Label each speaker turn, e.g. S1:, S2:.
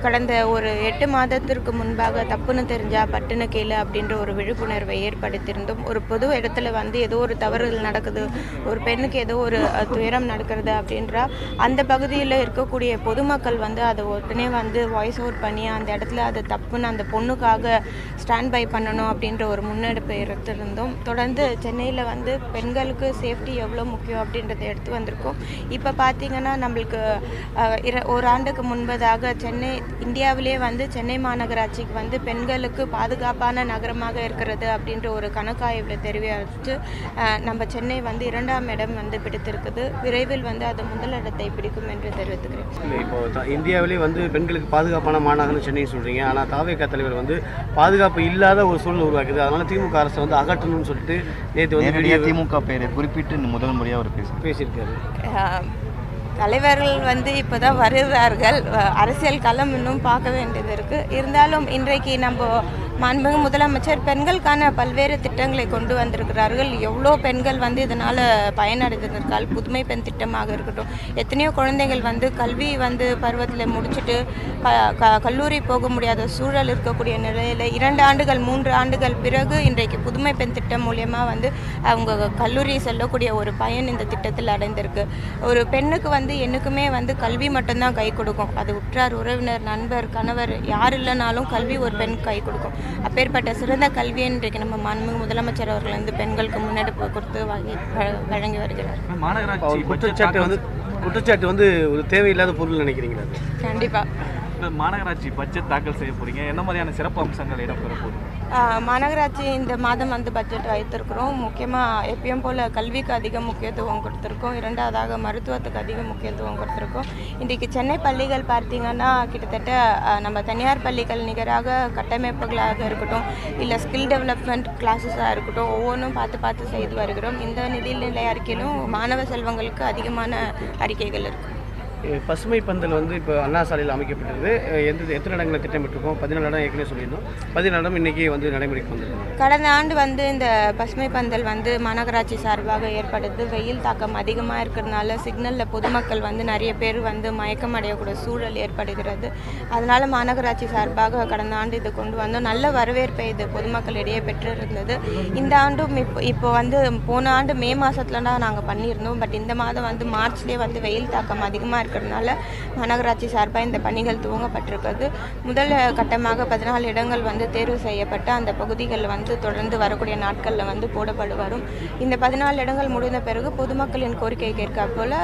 S1: கடந்த ஒரு 8 மாதத்திற்கு முன்பாக தப்புன்னு தெரிஞ்சா பட்டுன்னு கேளு அப்படின்ற ஒரு விழிப்புணர்வை ஏற்படுத்தியிருந்தோம். ஒரு பொது இடத்துல வந்து ஏதோ ஒரு தவறுதல் நடக்குது, ஒரு பெண்ணுக்கு ஏதோ ஒரு துயரம் நடக்கிறது அப்படின்றா அந்த பகுதியில் இருக்கக்கூடிய பொதுமக்கள் வந்து அதை உடனே வந்து வாய்ஸ் அவுட் பண்ணி அந்த இடத்துல அது தப்புன்னு அந்த பொண்ணுக்காக ஸ்டாண்ட் பை பண்ணணும் அப்படின்ற ஒரு முன்னெடுப்பை எடுத்திருந்தோம். தொடர்ந்து சென்னையில் வந்து பெண்களுக்கு சேஃப்டி எவ்வளோ முக்கியம் அப்படின்றத எடுத்து வந்திருக்கோம். இப்போ பார்த்தீங்கன்னா நம்மளுக்கு ஒரு ஆண்டுக்கு முன்பதாக இந்தியாவிலே வந்து சென்னை மாநகராட்சிக்கு வந்து பெண்களுக்கு பாதுகாப்பான நகரமாக இருக்கிறது அப்படின்ற ஒரு கணக்காய்வில் தெரிவித்து நம்ம சென்னை வந்து 2ஆம் இடம் வந்து பிடித்திருக்குது. விரைவில் வந்து அது முதலிடத்தை பிடிக்கும் என்று தெரிவித்துக்கிறேன்.
S2: இப்போ இந்தியாவிலே வந்து பெண்களுக்கு பாதுகாப்பான மாநகரம் சென்னை சொல்கிறீங்க, ஆனால் தாவேகா தலைவர் வந்து பாதுகாப்பு இல்லாத ஒரு சூழ்நிலை உருவாக்குது. அதனால் திமுக அரசை வந்து அகற்றணும்னு சொல்லிட்டு நேற்று வந்து
S3: திமுக பேரை குறிப்பிட்டு முதல் முறையாக அவர் பேசியிருக்காரு.
S1: தலைவர்கள் வந்து இப்போ தான் வருகிறார்கள். அரசியல் களம் இன்னும் பார்க்க வேண்டியது இருக்குது. இருந்தாலும் இன்றைக்கு நம்ம மாண்புமிகு முதலமைச்சர் பெண்களுக்கான பல்வேறு திட்டங்களை கொண்டு வந்திருக்கிறார்கள். எவ்வளோ பெண்கள் வந்து இதனால் பயனடைந்திருக்காள். புதுமை பெண் திட்டமாக இருக்கட்டும், எத்தனையோ குழந்தைகள் வந்து கல்வி வந்து பருவத்தில் முடிச்சுட்டு கல்லூரி போக முடியாத சூழல் இருக்கக்கூடிய நிலையில் 2 ஆண்டுகள் 3 ஆண்டுகள் பிறகு இன்றைக்கு புதுமை பெண் திட்டம் மூலயமா வந்து அவங்க கல்லூரி செல்லக்கூடிய ஒரு பயன் இந்த திட்டத்தில் அடைந்திருக்கு. ஒரு பெண்ணுக்கு வந்து என்னைக்குமே வந்து கல்வி மட்டும்தான் கை கொடுக்கும். அது உற்றார் உறவினர் நண்பர் கணவர் யார் இல்லைனாலும் கல்வி ஒரு பெண் கை கொடுக்கும். அப்பேற்பட்ட சிறந்த கல்வியை இன்றைக்கு நம்ம மாண்புமிகு முதலமைச்சர் அவர்கள் வந்து பெண்களுக்கு முன்னெடுப்பு கொடுத்து வழங்கி வருகிறார்.
S2: குற்றச்சாட்டு வந்து ஒரு தேவையில்லாத பொருள் நினைக்கிறீங்களா?
S1: கண்டிப்பாக
S4: மாநகராட்சி பட்ஜெட் தாக்கல் செய்ய போறீங்க, என்ன மாதிரியான சிறப்பு அம்சங்கள் இடம்பெற போகுது?
S1: மாநகராட்சி இந்த மாதம் வந்து பட்ஜெட் வைத்திருக்கிறோம். முக்கியமாக எப்பயும் போல் கல்விக்கு அதிக முக்கியத்துவம் கொடுத்துருக்கோம். 2வதாக மருத்துவத்துக்கு அதிக முக்கியத்துவம் கொடுத்துருக்கோம். இன்றைக்கு சென்னை பள்ளிகள் பார்த்திங்கன்னா கிட்டத்தட்ட நம்ம தனியார் பள்ளிகள் நிகராக கட்டமைப்புகளாக இருக்கட்டும், இல்லை ஸ்கில் டெவலப்மெண்ட் கிளாஸஸாக இருக்கட்டும், ஒவ்வொன்றும் பார்த்து செய்து வருகிறோம். இந்த நிதிநிலை அறிக்கையிலும் மாணவ செல்வங்களுக்கு அதிகமான அறிக்கைகள் இருக்குது.
S2: பசுமை பந்தல் வந்து இப்போ அண்ணா சாலையில் அமைக்கப்பட்டது. எத்தனை இடங்களை திட்டமிட்டிருக்கோம்? 14 இடம் ஏற்கனவே சொல்லியிருந்தோம். 14 இடம் இன்றைக்கி வந்து நடைமுறைக்கு வந்துருக்கோம்.
S1: கடந்த ஆண்டு வந்து இந்த பசுமை பந்தல் வந்து மாநகராட்சி சார்பாக ஏற்படுது. வெயில் தாக்கம் அதிகமாக இருக்கிறதுனால சிக்னலில் பொதுமக்கள் வந்து நிறைய பேர் வந்து மயக்கம் அடையக்கூடிய சூழல் ஏற்படுகிறது. அதனால் மாநகராட்சி சார்பாக கடந்த ஆண்டு இது கொண்டு வந்தோம். நல்ல வரவேற்பை இது பொதுமக்களிடையே பெற்றிருந்தது. இந்த ஆண்டும் இப்போ வந்து போன ஆண்டு மே மாதத்துல தான் நாங்கள் பண்ணியிருந்தோம். பட் இந்த மாதம் வந்து மார்ச்லேயே வந்து வெயில் தாக்கம் அதிகமாக இருக்கிறதுனால மாநகராட்சி சார்பாக இந்த பணிகள் துவங்கப்பட்டிருக்கிறது. முதல் கட்டமாக 14 இடங்கள் வந்து தேர்வு செய்யப்பட்டு அந்த பகுதிகளில் வந்து தொடர்ந்து வரக்கூடிய நாட்களில் வந்து போடப்பட்டு வரும். இந்த 14 இடங்கள் முடிந்த பிறகு பொதுமக்களின் கோரிக்கை கேட்க போல